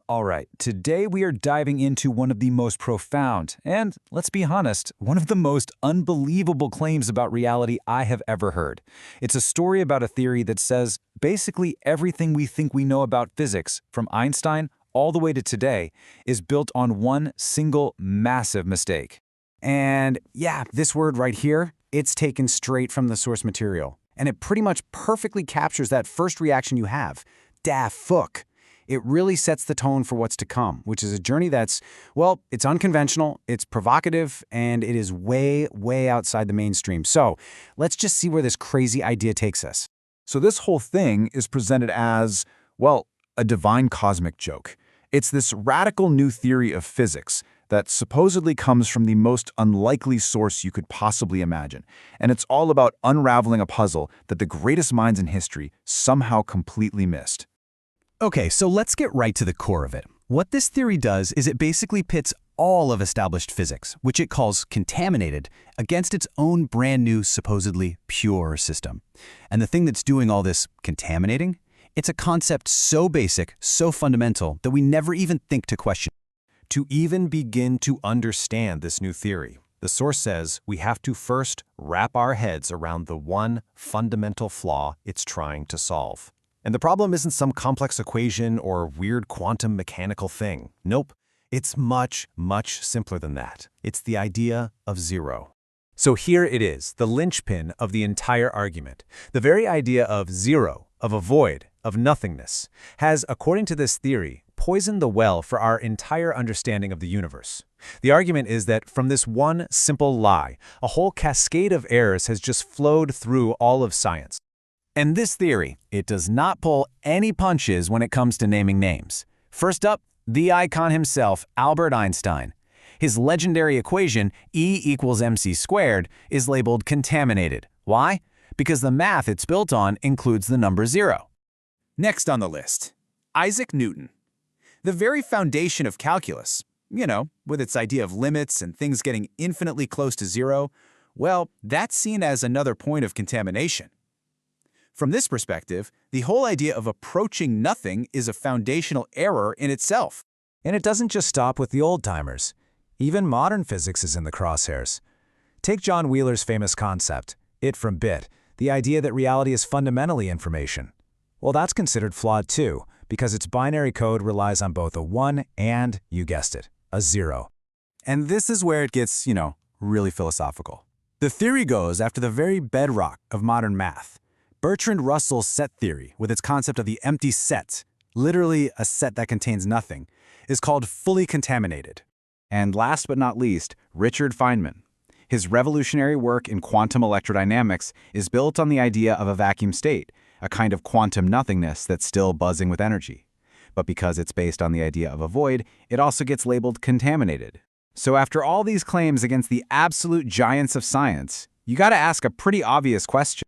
All right, today we are diving into one of the most profound and, let's be honest, one of the most unbelievable claims about reality I have ever heard. It's a story about a theory that says basically everything we think we know about physics, from Einstein all the way to today, is built on one single massive mistake. And yeah, this word right here, it's taken straight from the source material. And it pretty much perfectly captures that first reaction you have. Da fuck. It really sets the tone for what's to come, which is a journey that's, well, it's unconventional, it's provocative, and it is way, way outside the mainstream. So let's just see where this crazy idea takes us. So this whole thing is presented as, well, a divine cosmic joke. It's this radical new theory of physics that supposedly comes from the most unlikely source you could possibly imagine. And it's all about unraveling a puzzle that the greatest minds in history somehow completely missed. Okay, so let's get right to the core of it. What this theory does is it basically pits all of established physics, which it calls contaminated, against its own brand new, supposedly pure system. And the thing that's doing all this contaminating? It's a concept so basic, so fundamental, that we never even think to question. To even begin to understand this new theory, the source says we have to first wrap our heads around the one fundamental flaw it's trying to solve. And the problem isn't some complex equation or weird quantum mechanical thing. Nope, it's much, much simpler than that. It's the idea of zero. So here it is, the linchpin of the entire argument. The very idea of zero, of a void, of nothingness, has, according to this theory, poisoned the well for our entire understanding of the universe. The argument is that from this one simple lie, a whole cascade of errors has just flowed through all of science. And this theory, it does not pull any punches when it comes to naming names. First up, the icon himself, Albert Einstein. His legendary equation, E equals mc squared, is labeled contaminated. Why? Because the math it's built on includes the number zero. Next on the list, Isaac Newton. The very foundation of calculus, with its idea of limits and things getting infinitely close to zero, well, that's seen as another point of contamination. From this perspective, the whole idea of approaching nothing is a foundational error in itself. And it doesn't just stop with the old-timers. Even modern physics is in the crosshairs. Take John Wheeler's famous concept, it from bit, the idea that reality is fundamentally information. Well, that's considered flawed too, because its binary code relies on both a 1 and, you guessed it, a 0. And this is where it gets, really philosophical. The theory goes after the very bedrock of modern math. Bertrand Russell's set theory, with its concept of the empty set, literally a set that contains nothing, is called fully contaminated. And last but not least, Richard Feynman. His revolutionary work in quantum electrodynamics is built on the idea of a vacuum state, a kind of quantum nothingness that's still buzzing with energy. But because it's based on the idea of a void, it also gets labeled contaminated. So after all these claims against the absolute giants of science, you gotta ask a pretty obvious question.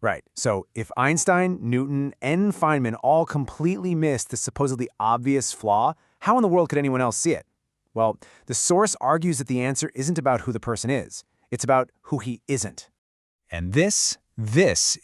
Right, so if Einstein, Newton, and Feynman all completely missed the supposedly obvious flaw, how in the world could anyone else see it? Well, the source argues that the answer isn't about who the person is. It's about who he isn't. And this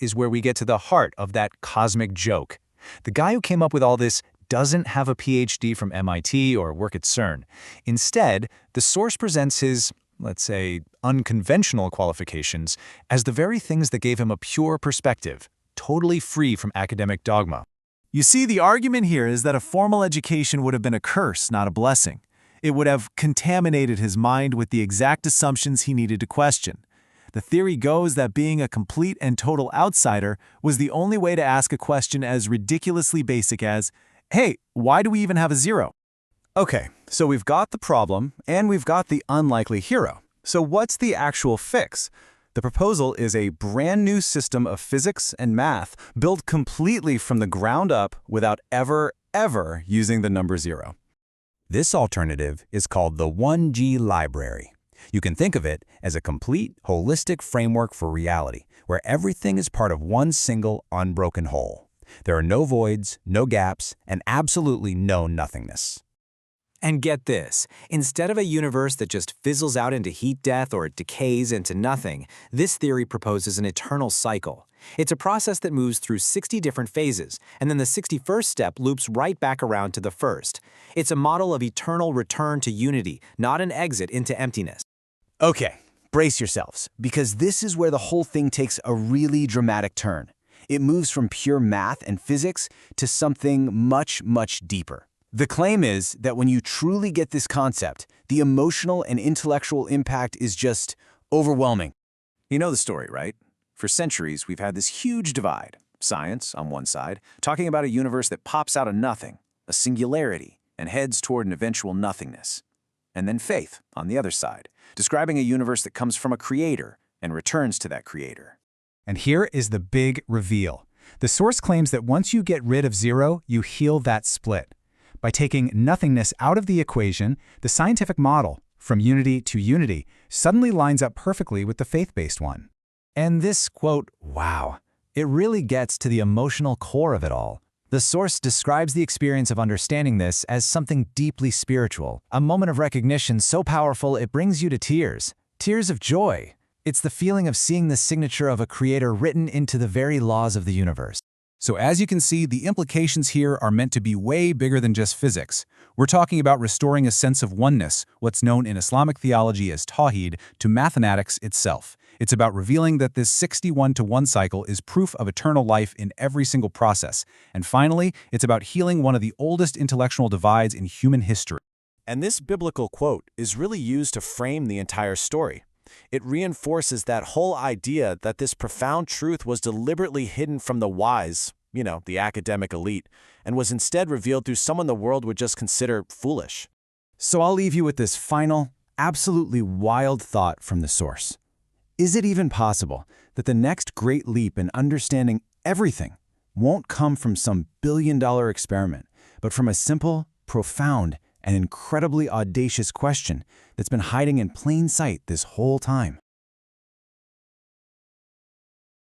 is where we get to the heart of that cosmic joke. The guy who came up with all this doesn't have a PhD from MIT or work at CERN. Instead, the source presents his, let's say, unconventional qualifications as the very things that gave him a pure perspective, totally free from academic dogma. You see, the argument here is that a formal education would have been a curse, not a blessing. It would have contaminated his mind with the exact assumptions he needed to question. The theory goes that being a complete and total outsider was the only way to ask a question as ridiculously basic as, hey, why do we even have a zero? Okay, so we've got the problem, and we've got the unlikely hero. So what's the actual fix? The proposal is a brand new system of physics and math built completely from the ground up without ever using the number zero. This alternative is called the 1G library. You can think of it as a complete, holistic framework for reality, where everything is part of one single, unbroken whole. There are no voids, no gaps, and absolutely no nothingness. And get this, instead of a universe that just fizzles out into heat death or decays into nothing, this theory proposes an eternal cycle. It's a process that moves through 60 different phases, and then the 61st step loops right back around to the first. It's a model of eternal return to unity, not an exit into emptiness. Okay, brace yourselves, because this is where the whole thing takes a really dramatic turn. It moves from pure math and physics to something much, much deeper. The claim is that when you truly get this concept, the emotional and intellectual impact is just overwhelming. You know the story, right? For centuries, we've had this huge divide. Science, on one side, talking about a universe that pops out of nothing, a singularity, and heads toward an eventual nothingness. And then faith, on the other side, describing a universe that comes from a creator and returns to that creator. And here is the big reveal. The source claims that once you get rid of zero, you heal that split. By taking nothingness out of the equation, the scientific model, from unity to unity, suddenly lines up perfectly with the faith-based one. And this quote, wow, it really gets to the emotional core of it all. The source describes the experience of understanding this as something deeply spiritual, a moment of recognition so powerful it brings you to tears. Tears of joy. It's the feeling of seeing the signature of a creator written into the very laws of the universe. So as you can see, the implications here are meant to be way bigger than just physics. We're talking about restoring a sense of oneness, what's known in Islamic theology as tawhid, to mathematics itself. It's about revealing that this 61-to-1 cycle is proof of eternal life in every single process. And finally, it's about healing one of the oldest intellectual divides in human history. And this biblical quote is really used to frame the entire story. It reinforces that whole idea that this profound truth was deliberately hidden from the wise, the academic elite, and was instead revealed through someone the world would just consider foolish. So I'll leave you with this final, absolutely wild thought from the source. Is it even possible that the next great leap in understanding everything won't come from some billion-dollar experiment, but from a simple, profound, and incredibly audacious question that's been hiding in plain sight this whole time?